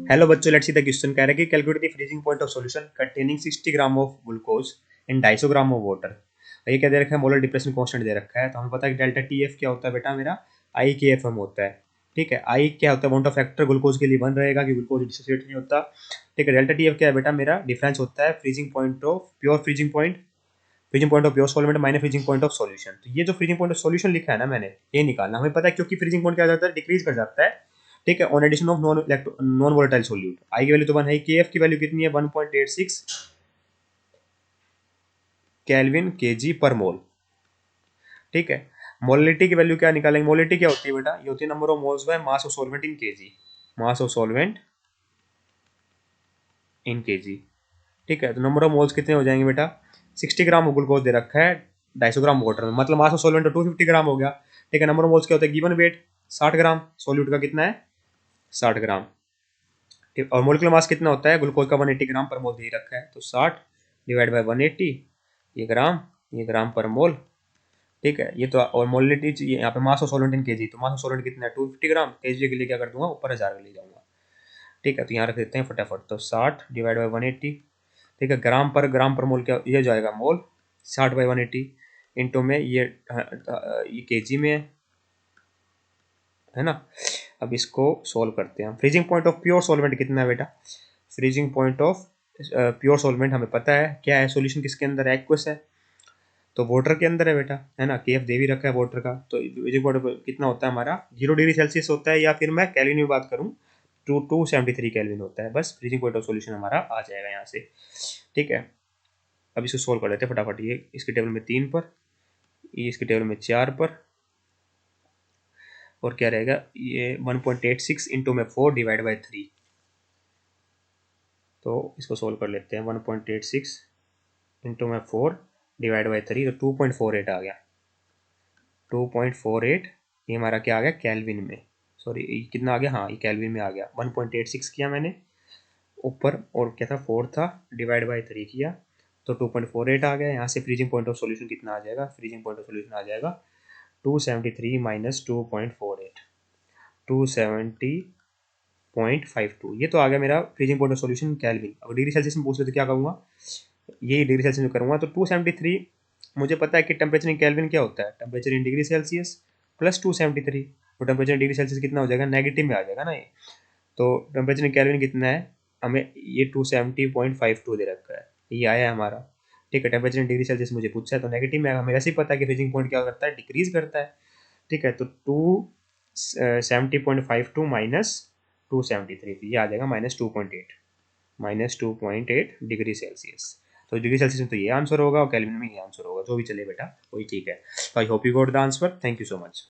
Hello बच्चों, let's see the question कह रहा है कि calculate the freezing point of solution containing 60 gram of glucose in 250 gram of water. ये क्या दे रखा है, मोलर डिप्रेशन कांस्टेंट दे रखा है। तो हमें पता है कि डेल्टा टी एफ क्या होता है बेटा, मेरा आई के एफ एम होता है। ठीक है, आई क्या होता है, अमाउंट ऑफ फैक्टर ग्लूकोज के लिए बन रहेगा कि ग्लूकोज डिसोसिएट नहीं होता। ठीक है, डेल्टा टी एफ क्या है बेटा, मेरा डिफरेंस होता है freezing point of pure freezing point of pure solvent minus freezing point of solution. तो ये जो फ्रीजिंग पॉइंट ऑफ सॉल्यूशन लिखा है ना मैंने, ये निकालना हमें पता है, क्योंकि फ्रीजिंग पॉइंट क्या हो जाता है, डिक्रीज कर जाता है। ठीक है, on addition of non volatile solute. I की वैल्यू तो 1 है, के एफ की वैल्यू कितनी है, 1.86 केल्विन केजी पर मोल। ठीक है, मोलिटी की वैल्यू क्या निकालेंगे, मोलिटी क्या होती है बेटा, ये होती है number of moles by mass of solvent in KG, mass of solvent in KG. ठीक है, तो नंबर ऑफ मोल्स कितने हो जाएंगे बेटा, 60 ग्राम ग्लूकोज दे रखा है 250 ग्राम वाटर में, मतलब मास ऑफ सॉल्वेंट 250 ग्राम हो गया। ठीक है, नंबर ऑफ मोल्स क्या होता है, गिवन वेट 60 ग्राम, सॉल्यूट का कितना है 60 ग्राम। ठीक, और मोलिकुलर मास कितना होता है ग्लूकोज का, 180 ग्राम पर मोल दे रखा है, तो 60 डिवाइड बाय 180, ये ग्राम पर मोल। ठीक है, ये तो, और मोलिटी यहाँ पे mass of solvent in KG, तो मास ऑफ सॉल्वेंट कितना है 250 ग्राम, केजी के लिए क्या कर दूंगा, ऊपर 1000 ले जाऊंगा। ठीक है, तो यहाँ रख देते हैं फटाफट, तो 60 डिवाइड बाई 180। ठीक है, ग्राम पर मोल क्या ये जाएगा, मोल 60 बाई 180 इंटू में ये केजी में है ना। अब इसको सोल्व करते हैं हम। Freezing point of pure solvent कितना है बेटा, freezing point of pure solvent हमें पता है क्या है, सॉल्यूशन किसके अंदर है, एक्वस है, तो वाटर के अंदर है बेटा, है ना। के एफ दे भी रखा है वाटर का, तो फ्रीजिंग पॉइंट कितना होता है हमारा, 0 डिग्री सेल्सियस होता है, या फिर मैं कैल्विन में बात करूँ तो 273 कैल्विन होता है। बस फ्रीजिंग पॉइंट ऑफ सॉल्यूशन हमारा आ जाएगा यहाँ से। ठीक है, अब इसको सोल्व कर लेते हैं फटाफट। ये इसके टेबल में 3 पर, ये इसके टेबल में 4 पर, और क्या रहेगा, ये 1.86 इंटू में 4 डिवाइड बाई 3। तो इसको सोल्व कर लेते हैं, 1.86 इंटू में 4 डिवाइड बाई 3, तो 2.48 आ गया। 2.48 ये हमारा क्या आ गया, कैल्विन में, सॉरी कितना आ गया, हाँ ये कैल्विन में आ गया। 1.86 किया मैंने ऊपर, और क्या था 4 था, डिवाइड बाई 3 किया, तो 2.48 आ गया। यहाँ से फ्रीजिंग पॉइंट ऑफ सॉल्यूशन कितना आ जाएगा, फ्रीजिंग पॉइंट ऑफ सॉल्यूशन आ जाएगा 273 माइनस 2.48, 270.52। ये तो आ गया मेरा freezing point of solution Kelvin. अब डिग्री सेल्सियस में पूछ ले तो क्या करूँगा, ये डिग्री सेल्सियस में करूँगा, तो 273 मुझे पता है कि टेम्परेचर इन कैल्विन क्या होता है, temperature in degree Celsius plus 273, तो टेम्परेचर इन डिग्री सेल्सियस कितना हो जाएगा, नेगेटिव में आ जाएगा ना ये। तो टेम्परेचर इन कैल्विन कितना है, हमें ये 270.52 दे रखा है, ये आया है हमारा। ठीक है, टेम्परेचर इन डिग्री सेल्सियस मुझे पूछा है, तो नेगेटिव में हमें ऐसे ही पता है कि फ्रीजिंग पॉइंट क्या करता है, डिक्रीज करता है। ठीक है, तो 270.52 माइनस 273, ये आ जाएगा -2.8, -2.8 डिग्री सेल्सियस। तो डिग्री सेल्सियस में तो ये आंसर होगा, और केल्विन में ये आंसर होगा, जो भी चले बेटा वही ठीक है। तो I hope you got the answer, thank you so much.